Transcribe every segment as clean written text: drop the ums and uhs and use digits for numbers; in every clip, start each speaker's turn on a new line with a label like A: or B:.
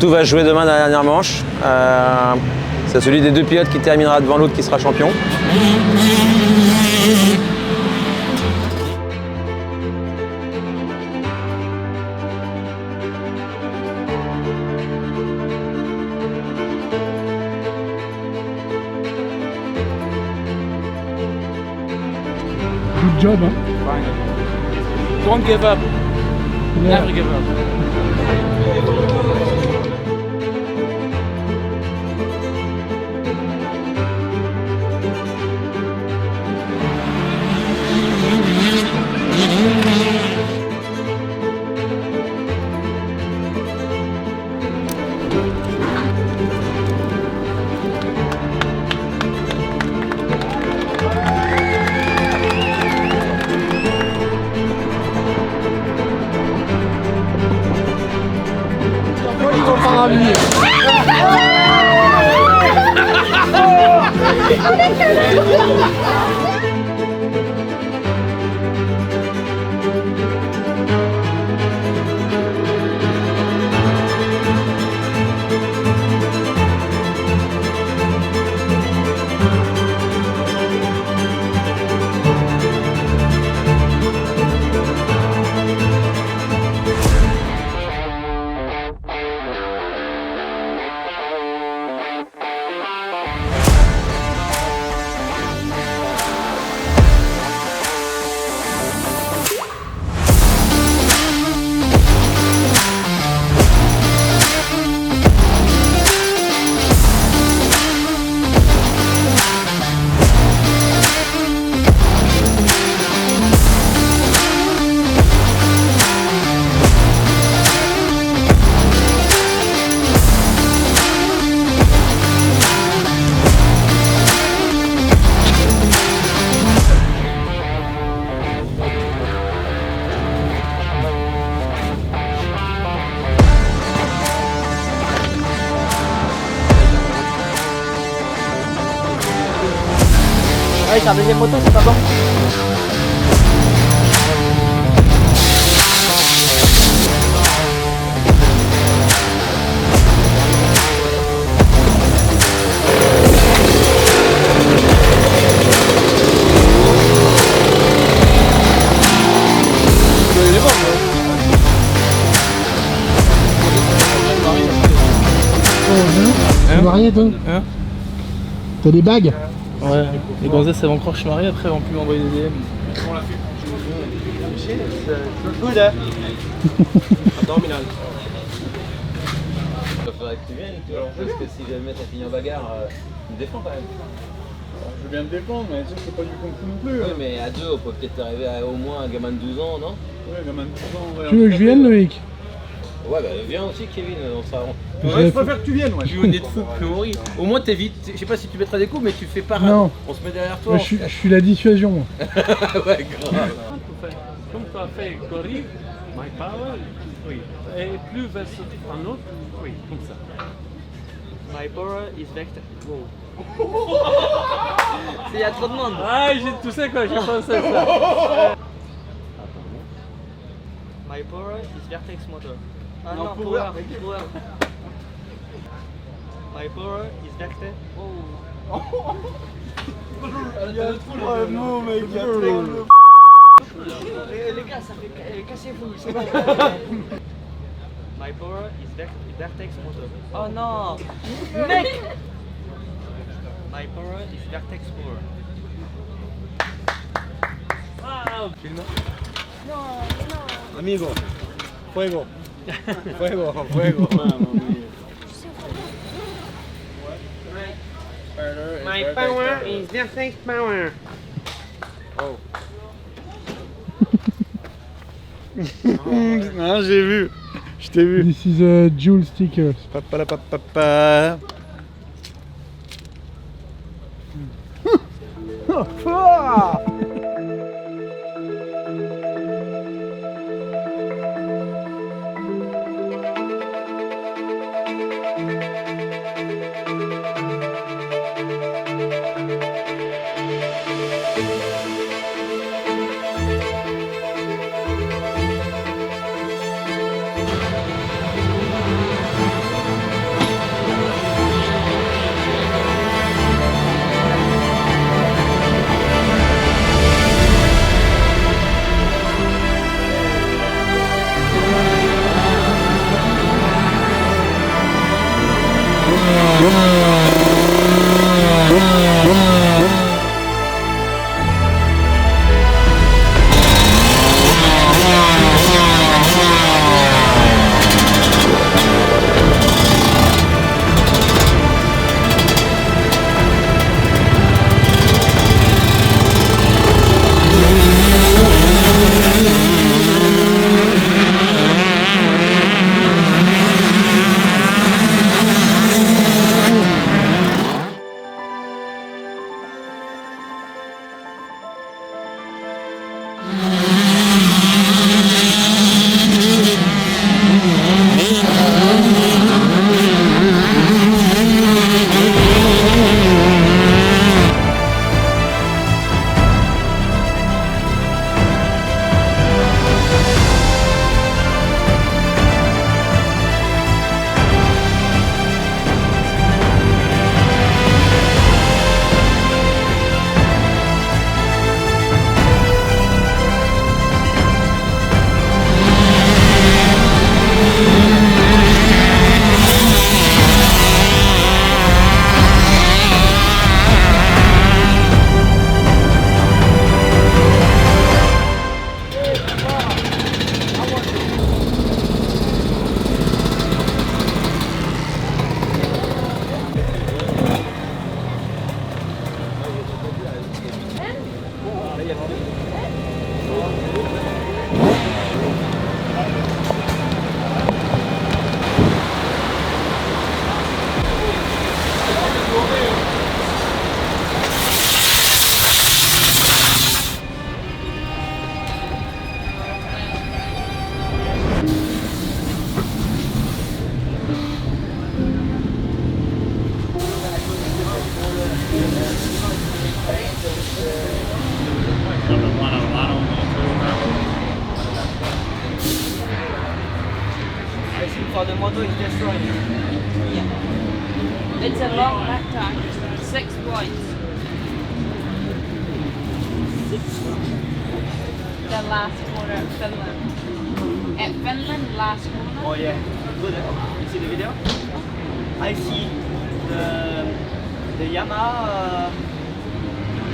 A: tout va se jouer demain dans la dernière manche. C'est celui des deux pilotes qui terminera devant l'autre qui sera champion.
B: Good job, hein.
C: Don't give up.
B: Yeah.
C: Never give up.
D: Ouais, c'est un deuxième moto, c'est pas bon.
B: T'es marié, toi?
C: Hein?
B: T'as des bagues?
C: Ouais, les gonzesses elles vont croire que je suis marié, après elles vont plus m'envoyer des DM.
D: Good, hein.
A: Abdominal. Il faudrait que tu viennes, parce que si jamais t'as fini en bagarre, tu me défends quand même.
E: Je veux bien te défendre, mais tu sais que c'est pas du kung fu non plus.
A: Oui, mais à deux, on peut peut-être arriver à au moins un gamin de 12 ans, non?
E: Ouais, gamin de 12 ans, ouais.
B: Tu veux que je vienne, Loïc?
A: Ouais, bah viens aussi, Kevin, on sera.
E: Ouais, je préfère que tu viennes, ouais.
A: Tu venais de fou, Priori. Au moins t'évites, je sais pas si tu mettras des coups, mais tu fais parade.
B: Non.
A: On se met derrière toi.
B: Moi, je suis la dissuasion, moi.
A: Ouais, grave.
F: Comme tu as fait Corrive, My Power, oui. Et plus vers un autre, oui, comme ça.
D: My power is vector. Wow. Il y a trop de monde.
F: Ah, tu sais quoi, j'ai pensé à ça.
D: My power is vertex motor. Ah
E: Non,
D: non,
E: power.
D: power. My power is vector. Oh.
E: Il y a trop de mots, mec. Il y a trop de mots.
D: Les gars, ça fait cassez-vous, c'est pas. My power is vertex motor. Oh non. Mec. My power is vertex power.
E: Amigo. Fuego. Fuego, fuego.
F: My power is vertex power.
E: Non, j'ai vu. Je t'ai vu.
B: This is a Joule sticker.
E: Papalapapapa.
D: I think for the motor is destroyed.
G: Yeah. It's a long rectangle. 6 points. The last corner at Finland. At Finland, last corner.
D: Oh yeah, good. You see the video? I see the Yamaha,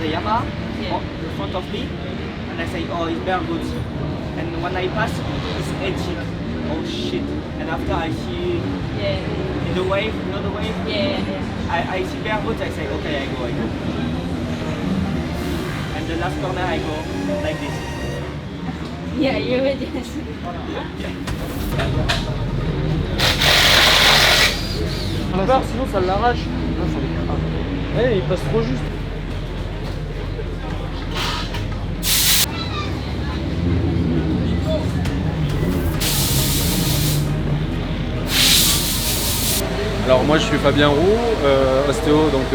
G: Yeah.
D: in front of me, and I say, oh, it's bare good. And when I pass, it's edgy. Oh shit! And after I see
G: Yeah.
D: the wave, you know the wave?
G: Yeah.
D: I see bare good. I say, okay, I go. And the last corner, I go like this.
G: Yeah, you would just.
C: Peur, sinon ça l'arrache. Eh, il passe trop juste.
H: Alors moi je suis Fabien Roux, ostéo donc,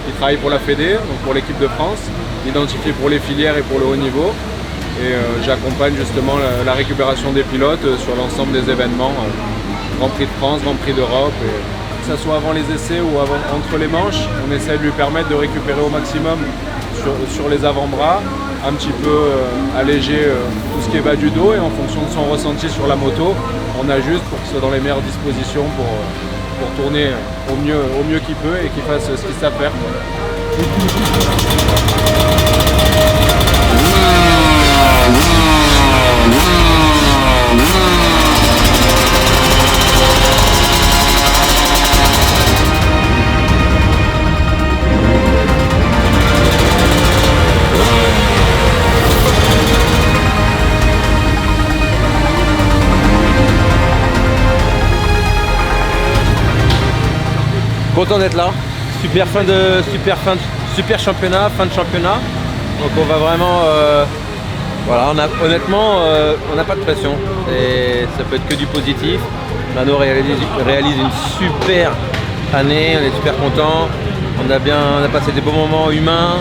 H: qui travaille pour la Fédé, donc pour l'équipe de France, identifié pour les filières et pour le haut niveau. Et j'accompagne justement la récupération des pilotes sur l'ensemble des événements, Grand Prix de France, Grand Prix d'Europe. Que ce soit avant les essais ou entre les manches, on essaie de lui permettre de récupérer au maximum sur les avant-bras, un petit peu alléger tout ce qui est bas du dos, et en fonction de son ressenti sur la moto, on ajuste pour qu'il soit dans les meilleures dispositions pour tourner au mieux qu'il peut et qu'il fasse ce qu'il sait faire.
A: Content d'être là, super championnat, fin de championnat. Donc on va vraiment, voilà, honnêtement, on n'a pas de pression. Et ça peut être que du positif. Mano réalise une super année, on est super content. On a passé des bons moments humains,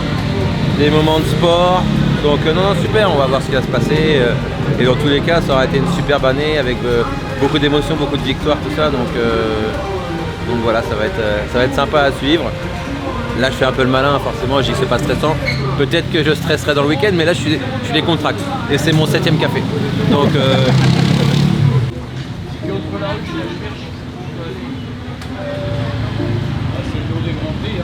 A: des moments de sport. Donc non, super, on va voir ce qui va se passer. Et dans tous les cas, ça aura été une superbe année avec beaucoup d'émotions, beaucoup de victoires, tout ça. Donc voilà, ça va être sympa à suivre. Là je fais un peu le malin, forcément, je dis que c'est pas stressant. Peut-être que je stresserai dans le week-end, mais là je suis décontracté. Et c'est mon 7e café. Donc
F: C'est le lot des grands prix.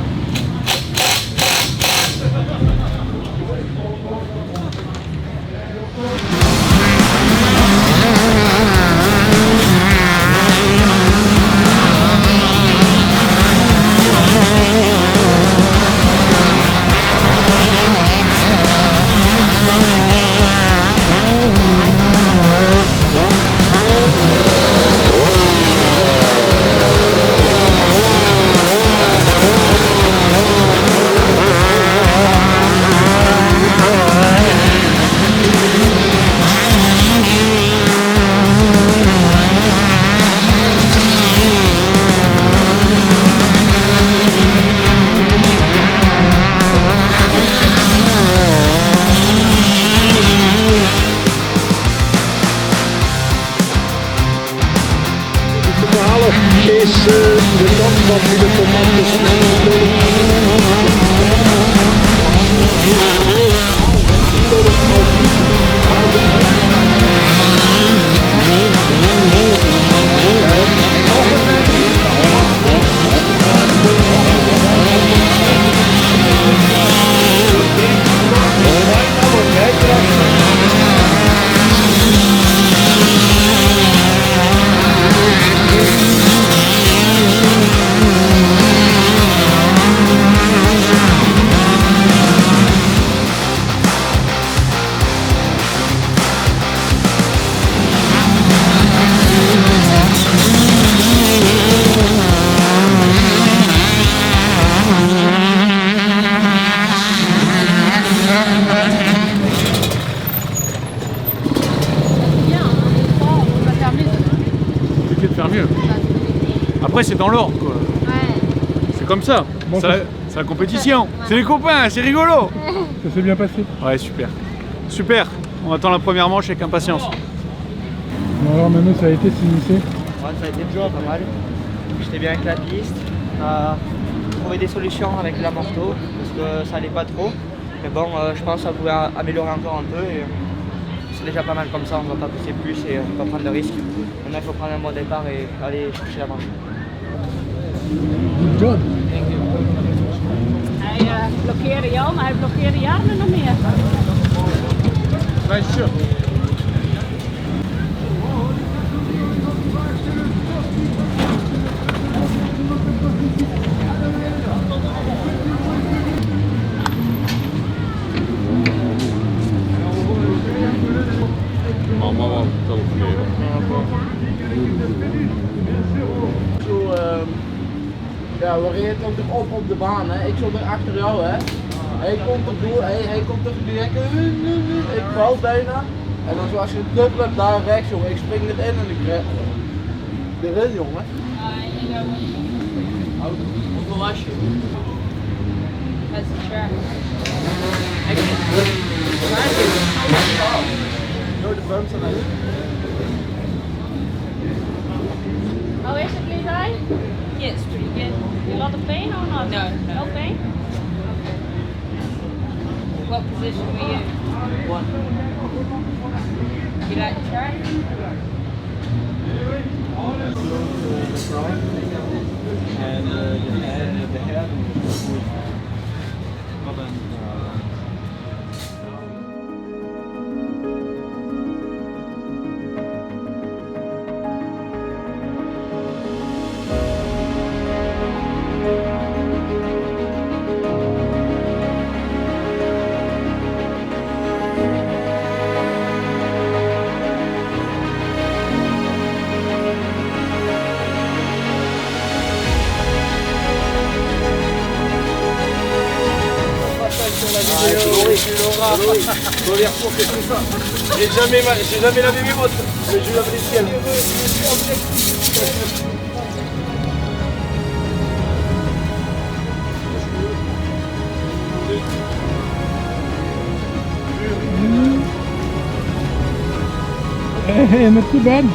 E: Is de kant van de
F: Compliqué de faire mieux. Après, c'est dans l'ordre, quoi. C'est comme ça.
B: Bon,
F: C'est la compétition. C'est les copains, c'est rigolo.
B: Ça s'est bien passé.
F: Ouais, super. Super. On attend la première manche avec impatience.
B: Bon alors Mano, ça a été s'initier.
D: Ouais, ça a été toujours pas mal. J'étais bien avec la piste. On a trouvé des solutions avec la morteau parce que ça allait pas trop. Mais bon, je pense que ça pouvait améliorer encore un peu. Et c'est déjà pas mal comme ça, on va pas pousser plus et on va pas prendre de risques. Maintenant, il faut prendre un bon départ et aller chercher la manche.
B: Good job.
G: Hij blokkeerde jou, maar hij blokkeerde Jarno nog meer.
F: Bien sûr.
C: Ja, we reden natuurlijk op de baan, hè. Ik zat er achter jou, hè. Hij komt er door, hij komt er direct. Ik val bijna. En dan zoals je dubbel hebt daar rechts, jongen. Ik spring erin en ik red erin, jongen. Hoeveel was je?
G: Dat is scherp.
C: Door de bumps en uit.
G: How is it, Levi? Yeah, it's pretty good. You lot of pain or not? No. No pain? What position were you?
C: One.
G: You like the track?
C: En de head. Wat een... J'ai jamais lavé mes bottes, mais je lave les siennes.
B: Hey, not too bad.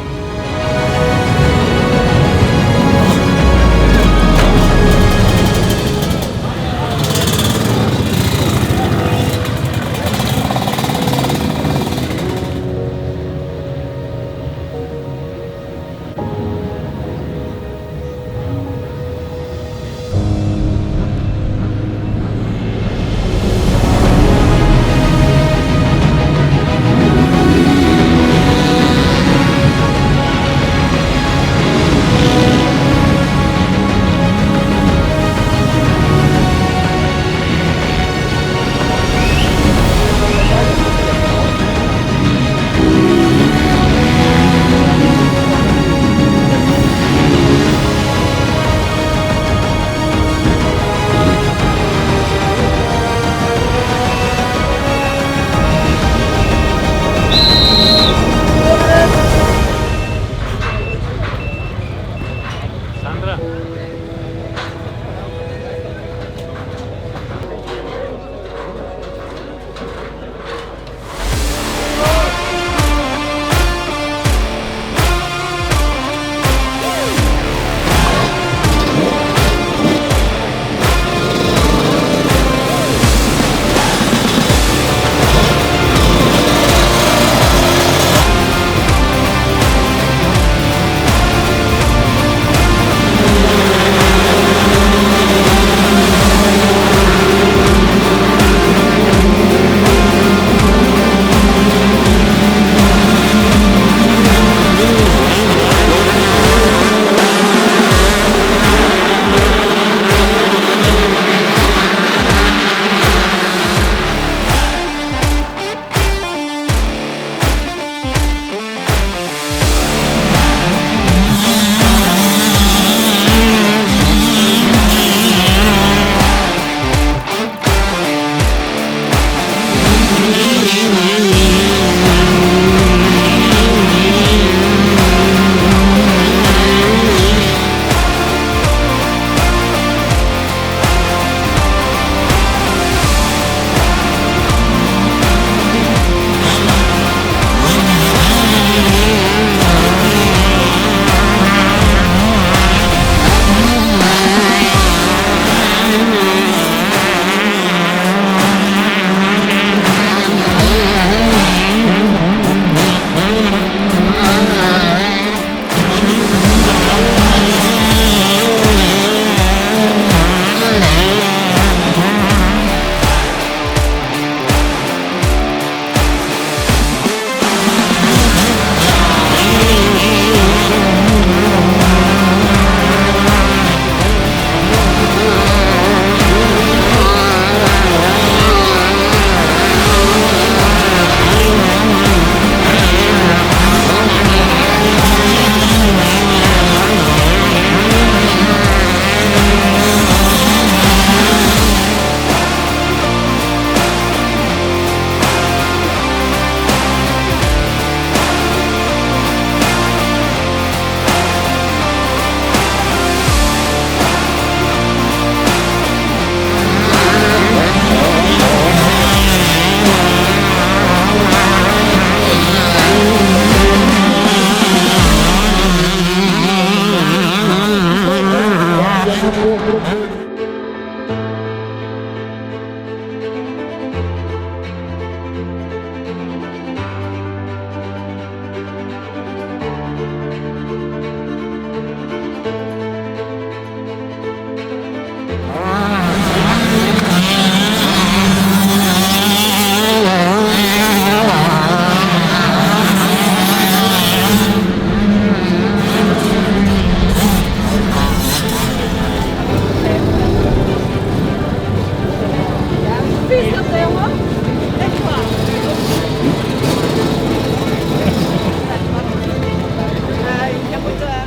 F: viendra.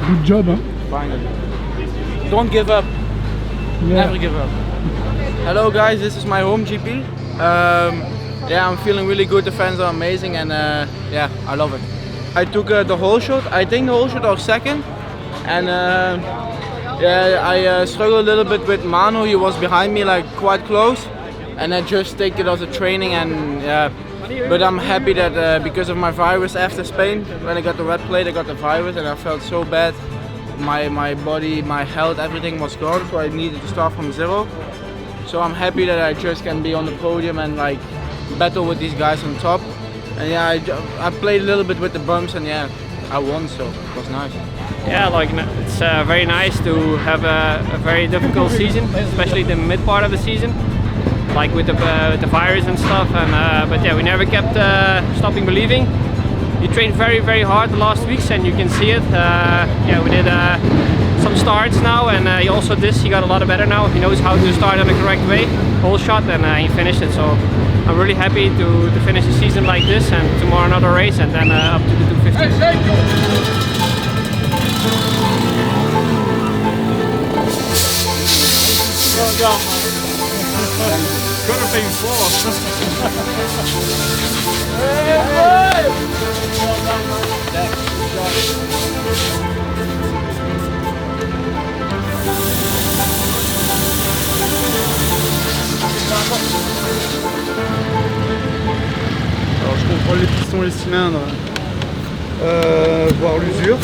B: Good job, hein?
C: Finally. Don't give up.
B: Yeah.
C: Never give up. Hello guys, this is my home GP. Yeah, I'm feeling really good. The fans are amazing, and yeah, I love it. I took the whole shot. I think the whole shot was second, and yeah, I struggled a little bit with Manu. He was behind me, like quite close, and I just take it as a training. And yeah, but I'm happy that because of my virus after Spain, when I got the red plate, I got the virus, and I felt so bad. My body, my health, everything was gone, so I needed to start from zero. So I'm happy that I just can be on the podium and like battle with these guys on top. And yeah, I played a little bit with the bumps, and yeah, I won, so it was nice.
F: Yeah, like it's very nice to have a very difficult season, especially the mid part of the season, like with the virus and stuff. And but yeah, we never kept stopping believing. He trained very hard the last weeks, and you can see it. Yeah, we did some starts now, and he also this. He got a lot better now. He knows how to start in the correct way, whole shot, and he finished it. So I'm really happy to finish the season like this, and tomorrow another race, and then up to the 250.
E: Well done, man. Could have been four. Hey, well done, man. sont les cylindres. Voir l'usure,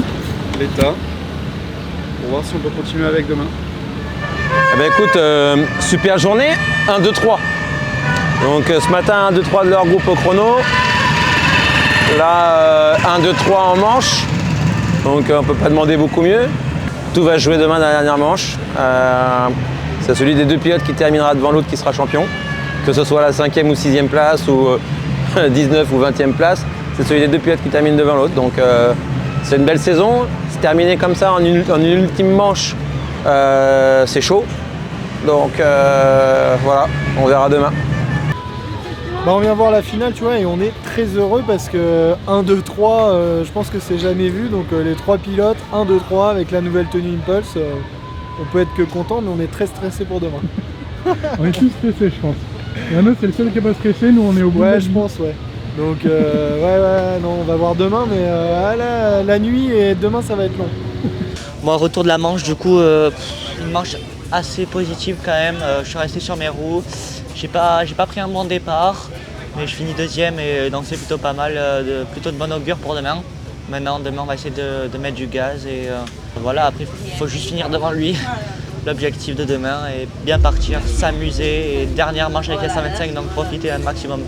E: l'état, pour voir si on peut continuer avec demain.
A: Eh ben écoute, super journée, 1, 2, 3. Donc ce matin 1, 2, 3 de leur groupe au chrono. Là 1, 2, 3 en manche. Donc on ne peut pas demander beaucoup mieux. Tout va se jouer demain dans la dernière manche. C'est celui des deux pilotes qui terminera devant l'autre qui sera champion. Que ce soit la 5e ou 6e place ou 19 ou 20e place. C'est celui des deux pilotes qui termine devant l'autre. Donc c'est une belle saison. Se terminer comme ça en une ultime manche, c'est chaud. Donc voilà, on verra demain.
E: Bah, on vient voir la finale, tu vois, et on est très heureux parce que 1, 2, 3, je pense que c'est jamais vu. Donc les 3 pilotes, 1, 2, 3 avec la nouvelle tenue Impulse, on peut être que content, mais on est très stressé pour demain.
B: On est tous stressés, je pense. Mano, c'est le seul qui n'est pas stressé, nous on est au bout.
E: Ouais, je pense, ouais. Donc ouais, non, on va voir demain, mais la nuit et demain ça va être long.
D: Moi, retour de la manche, du coup, une manche assez positive quand même. Je suis resté sur mes roues. J'ai pas pris un bon départ, mais je finis 2e et donc c'est plutôt pas mal, plutôt de bon augure pour demain. Maintenant, demain on va essayer de mettre du gaz et voilà, après il faut juste finir devant lui. L'objectif de demain est bien partir, s'amuser et dernière manche avec la 125, donc profiter un maximum.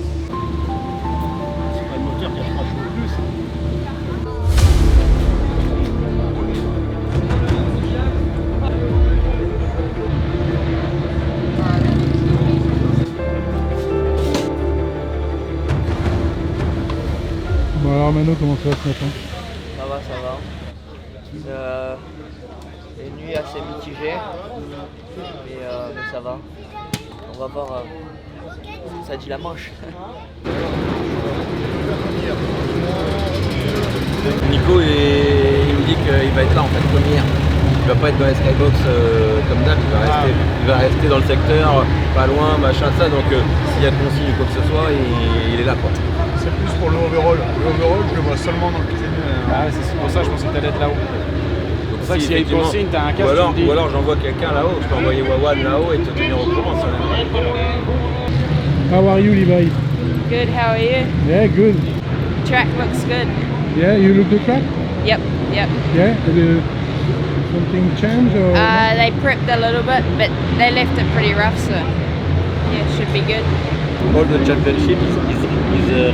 B: Bon alors Mano, comment ça va ce matin?
D: Ça va. Une nuit assez mitigée, mais ça va. On va voir, ça dit la manche.
A: Nico il me dit qu'il va être là en fait première. Il va pas être dans les skybox comme d'hab, il va rester dans le secteur, pas loin, machin ça, donc s'il y a de consigne ou quoi que ce soit, il est là quoi.
E: C'est plus pour le overall. Le overall, je le vois seulement dans le pit.
H: Ah, c'est pour ça que je pensais que t'allais être là-haut.
A: Donc
H: C'est ça que s'il y a une consigne, t'as un casque,
A: ou alors j'envoie quelqu'un là-haut, je peux envoyer Wawan là-haut et te tenir au courant. Ça.
B: How are you, Levi?
G: Good, how are you?
B: Yeah, good.
G: Track looks good.
B: Yeah, you look the track?
G: Yep.
B: Yeah, something changed or?
G: They prepped a little bit, but they left it pretty rough, so yeah, should be good.
A: All the championship is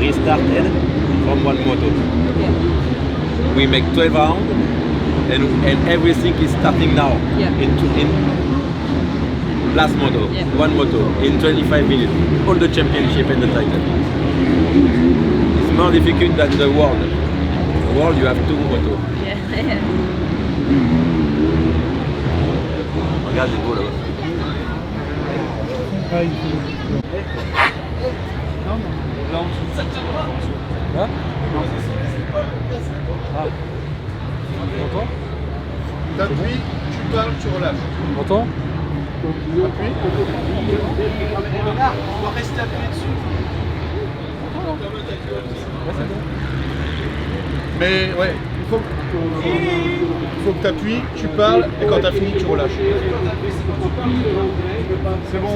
A: restarted from one moto.
G: Yeah.
A: We make 12 rounds and everything is starting now.
G: Yeah.
A: In last moto,
G: Yeah.
A: one moto in 25 minutes. All the championship and the title. It's more difficult than the world. The world you have 2 motos.
G: Yeah.
A: Regarde les beaux là-bas.
B: Ah, il faut-
E: T'appuies, tu parles, tu relâches.
B: T'entends?
E: Appuie. Tu dois rester appuyé dessus. Mais ouais, il faut que tu appuies, tu parles et quand tu as fini, tu relâches. C'est bon,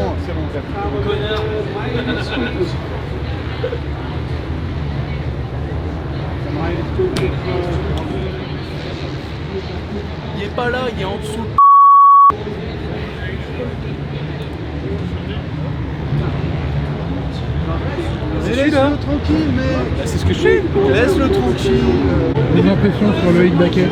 C: Il est pas là, il est en dessous.
E: Laisse-le tranquille, mais...
C: C'est ce que je fais.
E: Laisse-le tranquille.
B: Des impressions sur le Hickbacker?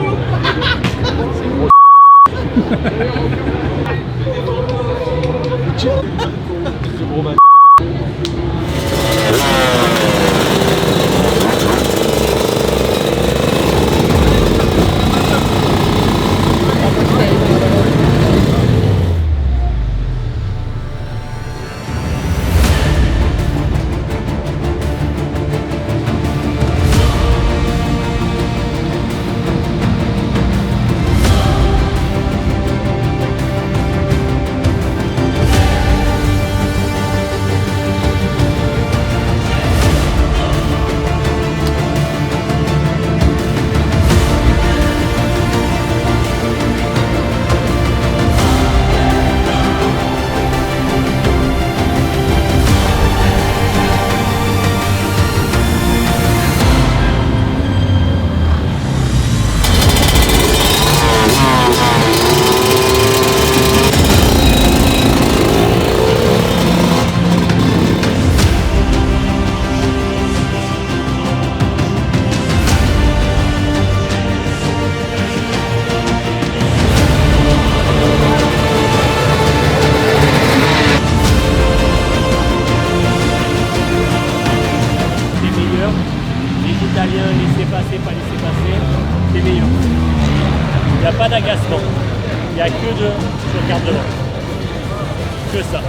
I: sur carte de vente. Que ça.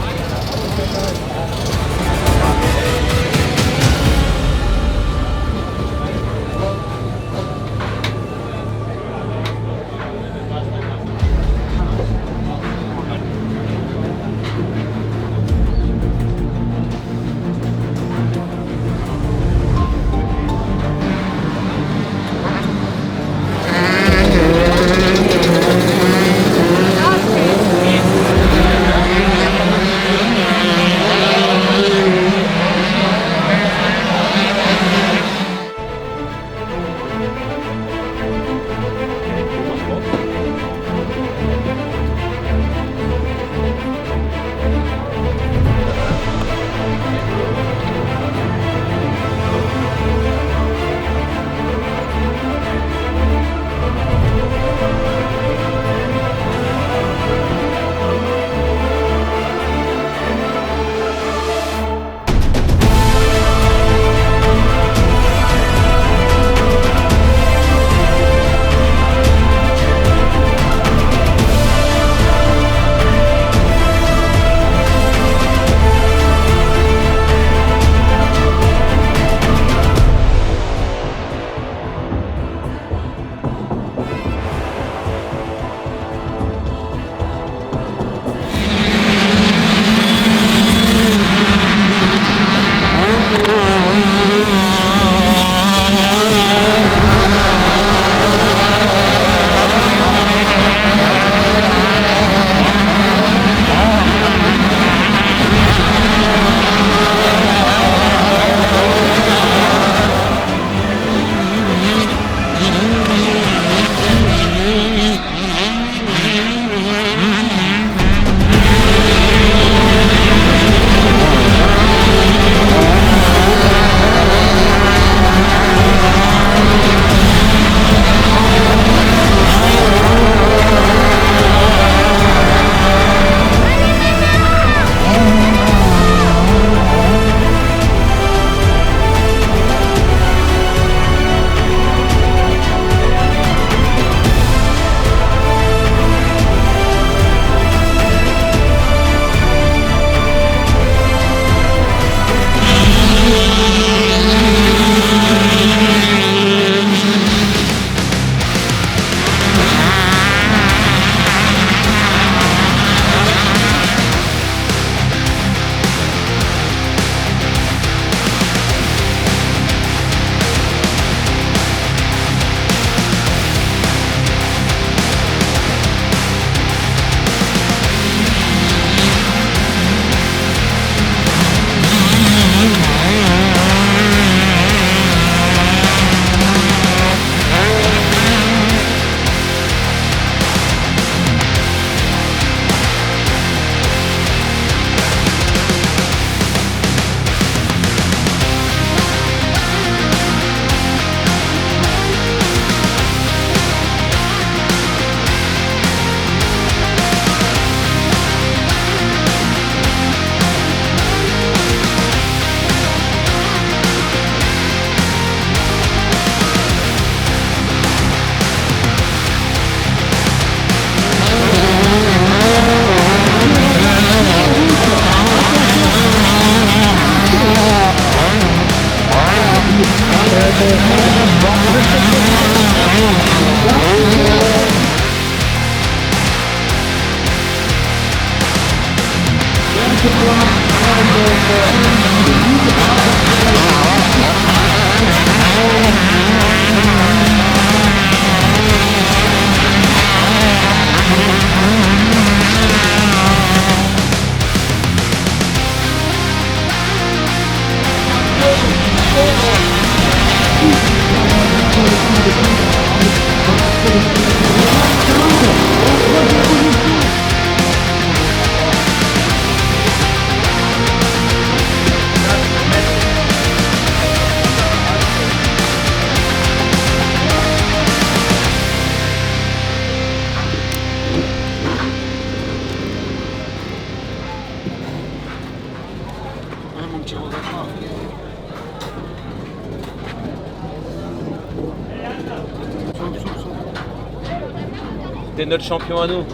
A: T'es notre champion à nous.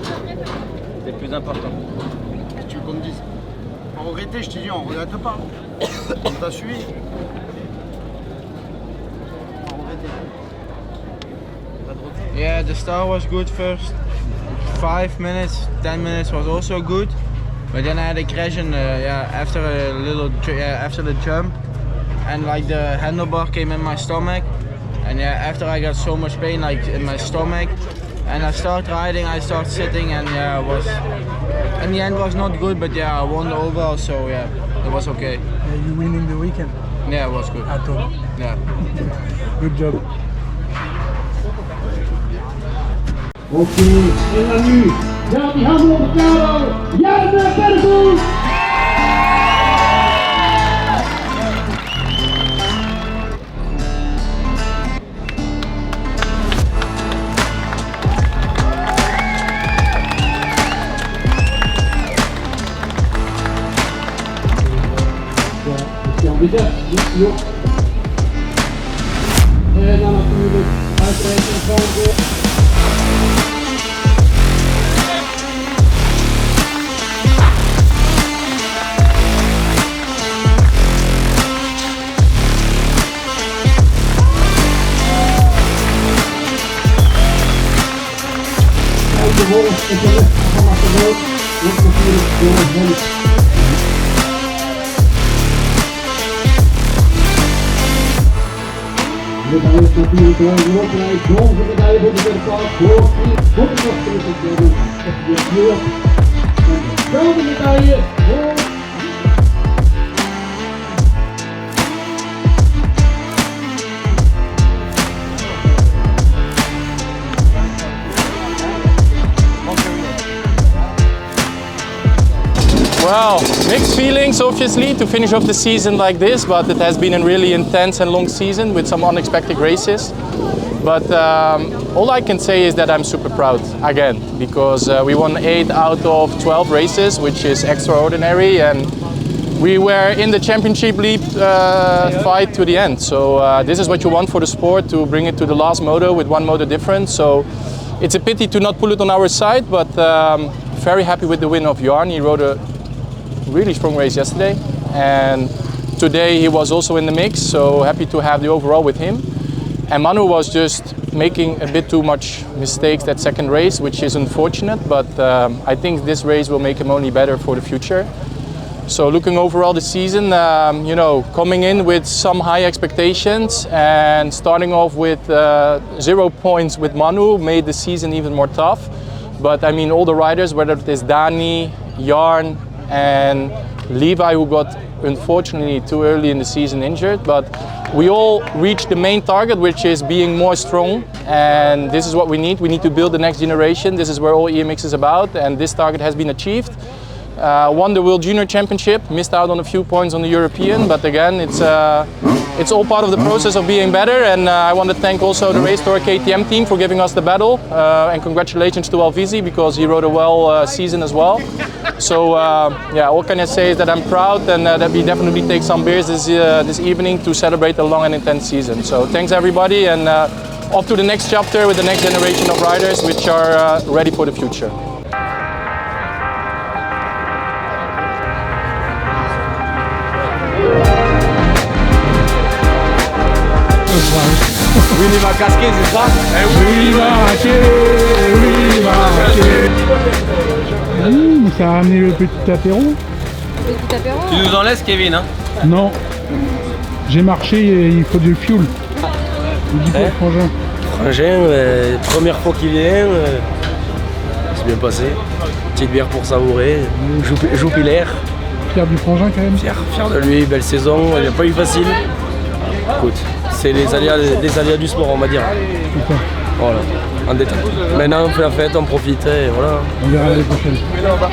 A: C'est le plus important.
J: Qu'est-ce que tu veux qu'on me dise? On regrettait, je t'ai dit, on regrette pas. On t'a suivi. On regrettait.
C: Yeah, the start was good first. 5 minutes, 10 minutes was also good. But then I had a crash and after a little after the jump, and like the handlebar came in my stomach, and after I got so much pain like in my stomach, and I started riding, I started sitting, and it was in the end was not good, but I won the overall, so it was okay.
B: You winning the weekend?
C: Yeah, it was good.
B: At all.
C: Yeah.
B: Good job.
K: Ok, in la nu. Gaat die handen op de kabel. Jarno Bergoes. En dan natuurlijk uitrekenen van de... De wolf is de lucht van Macedonië, wordt natuurlijk door het wolf. Dit is natuurlijk wel een opleiding, bronzen medaille voor de Verpaal, voor de Noord-Amerikaanse derde, en gouden medaille voor...
L: Well, mixed feelings obviously to finish off the season like this, but it has been a really intense and long season with some unexpected races. But all I can say is that I'm super proud again, because we won 8 out of 12 races, which is extraordinary, and we were in the championship lead fight to the end. So this is what you want for the sport, to bring it to the last moto with 1 moto difference. So it's a pity to not pull it on our side, but very happy with the win of Jarn. He rode a really strong race yesterday, and today he was also in the mix, so happy to have the overall with him. And Manu was just making a bit too much mistakes that second race, which is unfortunate, but I think this race will make him only better for the future. So looking overall the season, you know, coming in with some high expectations and starting off with 0 points with Manu made the season even more tough. But I mean, all the riders, whether it is Dani, Jarn, and Levi, who got unfortunately too early in the season injured, but we all reached the main target, which is being more strong, and this is what we need. We need to build the next generation. This is where all EMX is about, and this target has been achieved. Won the World Junior Championship, missed out on a few points on the European, but again, it's all part of the process of being better, and I want to thank also the Race Store KTM team for giving us the battle, and congratulations to Alvisi, because he rode a well season as well. So yeah, all can I say is that I'm proud, and that we definitely take some beers this evening to celebrate a long and intense season. So thanks everybody, and off to the next chapter with the next generation of riders which are ready for the future.
A: Willy m'a casqué, c'est ça?
B: Oui, ça a ramené le petit apéro.
G: Petit apéro.
A: Tu nous en laisses, Kevin, hein?
B: Non. J'ai marché et il faut du fuel. Il dit pas le frangin.
M: Frangin, première fois qu'il vient, c'est bien passé. Petite bière pour savourer, Joupilaire.
B: Fier du frangin quand même.
M: Fier de lui, belle saison, il n'a pas eu facile. Écoute, c'est les aléas du sport, on va dire.
B: Putain.
M: Voilà, en détente. Maintenant on fait la fête, on profite et voilà.
B: On verra l'année prochaine.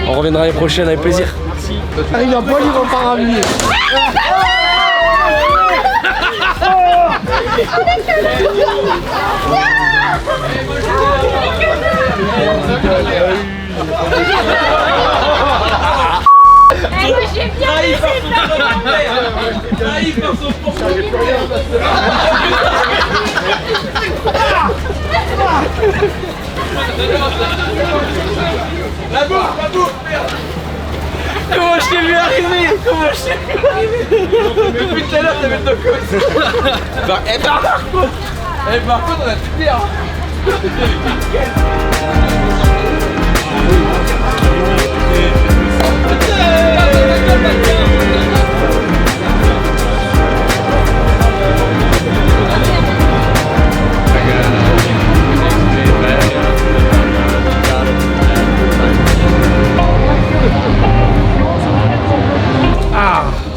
M: On reviendra l'année prochaine avec plaisir.
J: Il a pas, il va pas ramener.
G: Moi j'ai bien laissé
A: Là bouffe, merde. Comment je t'ai vu arriver? Comment je t'ai vu arriver? Depuis tout à l'heure t'avais le tocos. Par contre on a tout bien.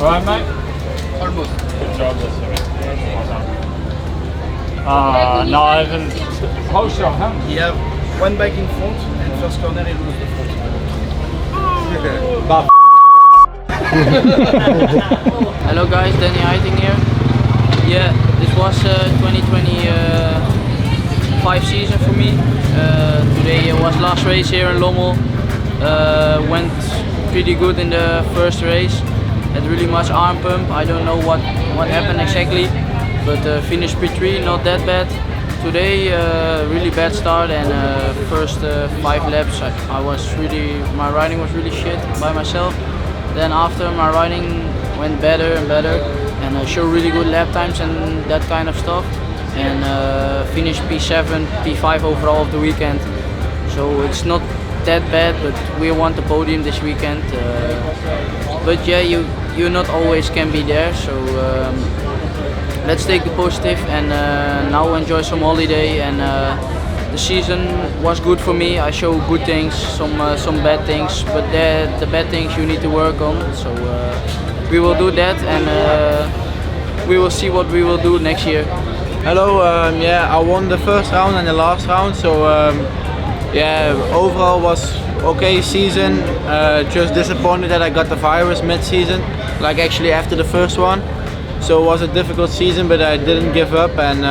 I: Alright, mate? Almost. Good job this year. No, I haven't. How shall I have?
J: You have one bike in front and first corner you lose the front.
N: Hello guys, Danny Heiting here. Yeah, this was 2025 season for me. Today was last race here in Lommel. Went pretty good in the first race. Had really much arm pump. I don't know what happened exactly, but finished P3, not that bad. Today really bad start, and first 5 laps my riding was really shit by myself. Then after, my riding went better and better, and I showed really good lap times and that kind of stuff, and finished P7, P5 overall of the weekend. So it's not that bad, but we want the podium this weekend. But yeah, you not always can be there, so let's take the positive and now enjoy some holiday. And the season was good for me. I showed good things, some bad things, but the bad things you need to work on. So we will do that, and we will see what we will do next year.
C: Hello, yeah, I won the first round and the last round, so yeah, overall was okay season. Just disappointed that I got the virus mid-season, like actually after the first one. So it was a difficult season, but I didn't give up, and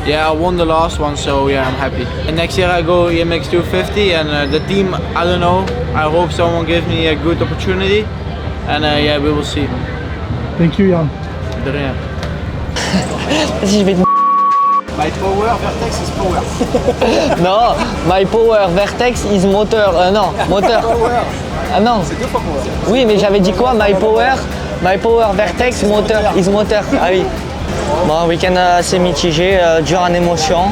C: yeah, I won the last one, so yeah, I'm happy. And next year I go EMX 250, and the team, I don't know, I hope someone gives me a good opportunity, and yeah, we will see.
B: Thank you, Jan.
C: De rien.
D: Si je vais
J: My power, Vertex is power.
D: Non, my power, Vertex is moteur. Non, moteur. Ah non.
J: C'est 2 fois power.
D: Oui, mais j'avais dit quoi? My power, Vertex, moteur, is moteur. Ah oui. Bon, week-end assez mitigé, dur en émotion.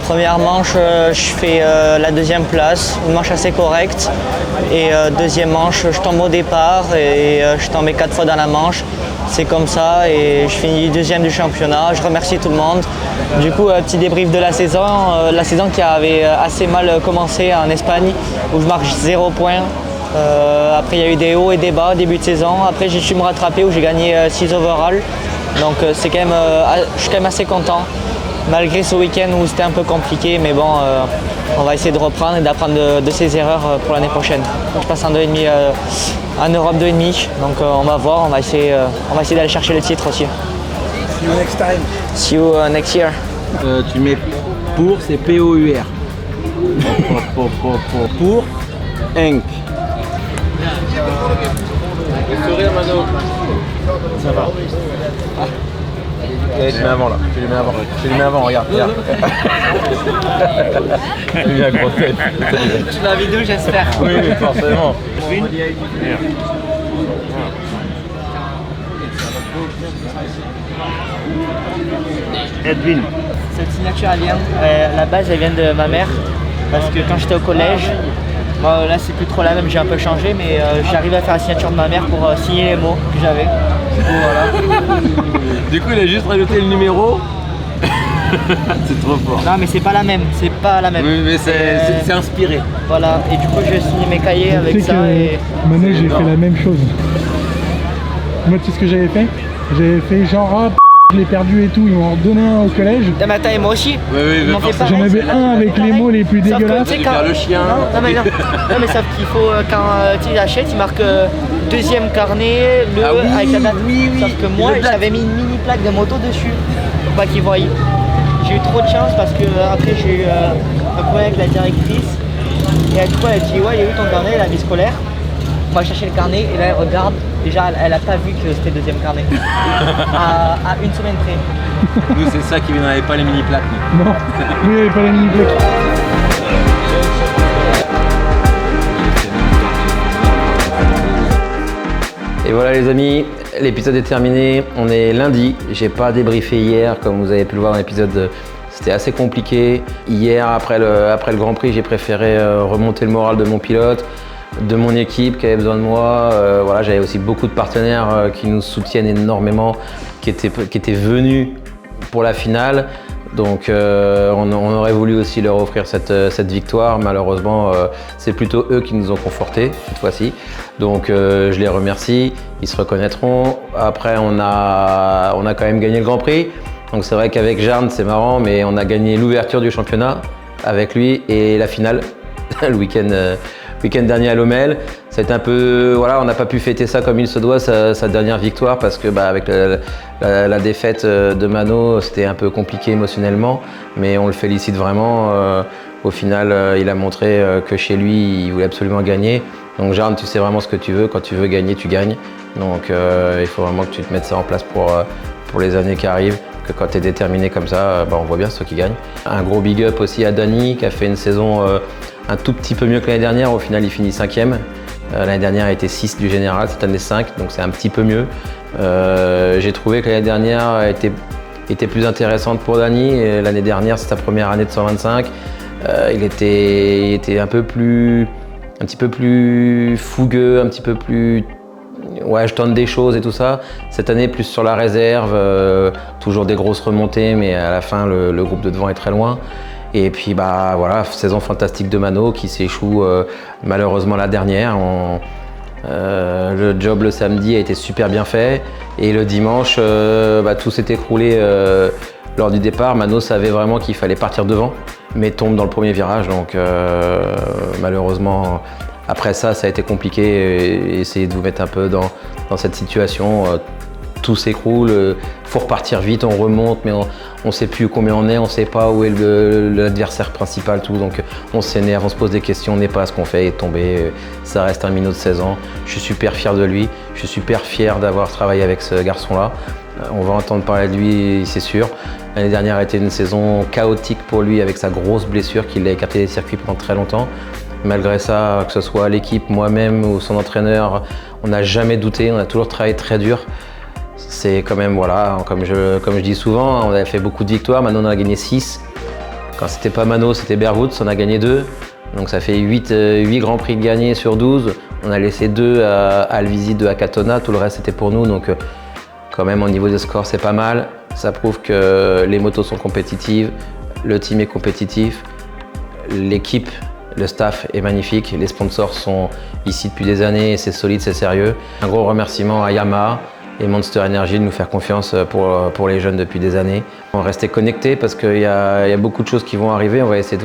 D: Première manche, je fais la 2e place, une manche assez correcte. Et deuxième manche, je tombe au départ et je tombais 4 fois dans la manche. C'est comme ça et je finis 2e du championnat. Je remercie tout le monde. Du coup, petit débrief de la saison qui avait assez mal commencé en Espagne, où je marque 0 points. Après, il y a eu des hauts et des bas au début de saison. Après, j'ai su me rattraper où j'ai gagné 6 overall. Donc, c'est quand même, je suis quand même assez content, malgré ce week-end où c'était un peu compliqué. Mais bon, on va essayer de reprendre et d'apprendre de ses erreurs pour l'année prochaine. Je passe en 2,5 en Europe 2,5. Donc, on va voir, on va essayer d'aller chercher le titre aussi.
J: See you next time.
D: See you next year.
A: Tu mets pour, c'est P-O-U-R. Pour Henk. Sourire, Mano. Ça va. Allez, tu mets avant là. Tu les mets avant, regarde. Il a grosse tête.
D: La vidéo, j'espère.
A: Oui, forcément.
D: Edwin. Cette signature, elle vient, la base, elle vient de ma mère. Parce que quand j'étais au collège, bon, là c'est plus trop la même, j'ai un peu changé, mais j'arrive à faire la signature de ma mère pour signer les mots que j'avais. Voilà.
A: Du coup, il a juste rajouté le numéro. C'est trop fort.
D: Non, mais c'est pas la même, c'est pas la même.
A: Oui, mais c'est inspiré.
D: Voilà, et du coup, je vais signer mes cahiers avec ça. Et...
B: Maintenant, j'ai fait la même chose. Moi, tu sais ce que j'avais fait? J'avais fait genre, je l'ai perdu et tout, ils m'ont donné un au collège.
D: T'as ma taille, moi aussi.
A: Oui,
B: j'en avais un avec les mots les plus dégueulasses.
A: Tu faire le chien.
D: Non, mais sauf qu'il faut, quand tu l'achètes, il marque 2e carnet, avec la date. Sauf que moi, j'avais mis une mini plaque de moto dessus, pour pas qu'ils voient. J'ai eu trop de chance parce que après j'ai eu un problème avec la directrice. Et du coup, elle a dit, ouais, il y a eu ton carnet, la vie scolaire. Moi, je cherchais le carnet et là, elle regarde. Déjà, elle a pas vu que c'était le 2e carnet. à une semaine près.
A: Nous, c'est ça qui n'avait pas les mini-plaques.
B: Non, oui, il n'y avait pas les mini-plaques.
A: voilà les amis, l'épisode est terminé, on est lundi, j'ai pas débriefé hier comme vous avez pu le voir dans l'épisode, c'était assez compliqué. Hier après le Grand Prix, j'ai préféré remonter le moral de mon pilote, de mon équipe qui avait besoin de moi. Voilà, j'avais aussi beaucoup de partenaires qui nous soutiennent énormément, qui étaient venus pour la finale. Donc on aurait voulu aussi leur offrir cette victoire. Malheureusement, c'est plutôt eux qui nous ont confortés cette fois-ci. Donc je les remercie, ils se reconnaîtront. Après, on a quand même gagné le Grand Prix. Donc c'est vrai qu'avec Jarn, c'est marrant, mais on a gagné l'ouverture du championnat avec lui et la finale le week-end dernier à Lommel. Ça a été un peu, voilà, on n'a pas pu fêter ça comme il se doit, sa dernière victoire, parce que avec la défaite de Mano, c'était un peu compliqué émotionnellement, mais on le félicite vraiment. Au final, il a montré que chez lui, il voulait absolument gagner. Donc Jarn, tu sais vraiment ce que tu veux, quand tu veux gagner, tu gagnes. Donc il faut vraiment que tu te mettes ça en place pour les années qui arrivent, que quand tu es déterminé comme ça, on voit bien ceux qui gagnent. Un gros big up aussi à Danny, qui a fait une saison un tout petit peu mieux que l'année dernière. Au final, il finit 5e. L'année dernière, il était 6 du général, cette année 5, donc c'est un petit peu mieux. J'ai trouvé que l'année dernière était plus intéressante pour Danny. L'année dernière, c'est sa première année de 125. Il était un petit peu plus fougueux, un petit peu plus... Ouais, je tente des choses et tout ça. Cette année, plus sur la réserve, toujours des grosses remontées, mais à la fin, le groupe de devant est très loin. Et puis voilà, saison fantastique de Mano qui s'échoue malheureusement la dernière. Le job le samedi a été super bien fait et le dimanche, tout s'est écroulé lors du départ. Mano savait vraiment qu'il fallait partir devant, mais tombe dans le premier virage. Donc malheureusement, après ça a été compliqué. Et essayer de vous mettre un peu dans cette situation. Tout s'écroule, il faut repartir vite, on remonte, mais on ne sait plus combien on est, on ne sait pas où est l'adversaire principal, tout. Donc on s'énerve, on se pose des questions, on n'est pas à ce qu'on fait et tomber. Ça reste un minot de 16 ans. Je suis super fier de lui, je suis super fier d'avoir travaillé avec ce garçon-là. On va entendre parler de lui, c'est sûr. L'année dernière a été une saison chaotique pour lui avec sa grosse blessure qui l'a écarté des circuits pendant très longtemps. Malgré ça, que ce soit l'équipe, moi-même ou son entraîneur, on n'a jamais douté, on a toujours travaillé très dur. C'est quand même, voilà, comme je dis souvent, on avait fait beaucoup de victoires, maintenant on en a gagné 6. Quand c'était pas Mano, c'était Berwoods, on a gagné 2. Donc ça fait 8 grands prix de gagnés sur 12. On a laissé 2 à Alvisi, 2 à Katona, tout le reste c'était pour nous. Donc quand même au niveau des scores c'est pas mal. Ça prouve que les motos sont compétitives, le team est compétitif, l'équipe, le staff est magnifique, les sponsors sont ici depuis des années et c'est solide, c'est sérieux. Un gros remerciement à Yamaha et Monster Energy de nous faire confiance pour les jeunes depuis des années. On va rester connectés parce qu'il y a beaucoup de choses qui vont arriver. On va essayer de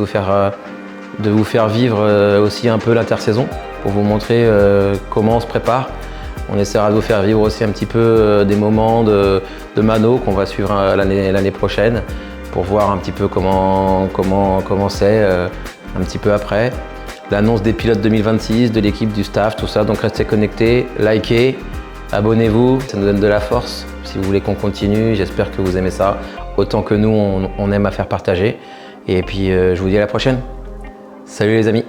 A: vous faire vivre aussi un peu l'intersaison pour vous montrer comment on se prépare. On essaiera de vous faire vivre aussi un petit peu des moments de Mano qu'on va suivre l'année prochaine pour voir un petit peu comment c'est un petit peu après. L'annonce des pilotes 2026, de l'équipe, du staff, tout ça. Donc restez connectés, likez. Abonnez-vous, ça nous donne de la force. Si vous voulez qu'on continue, j'espère que vous aimez ça. Autant que nous, on aime à faire partager. Et puis, je vous dis à la prochaine. Salut les amis.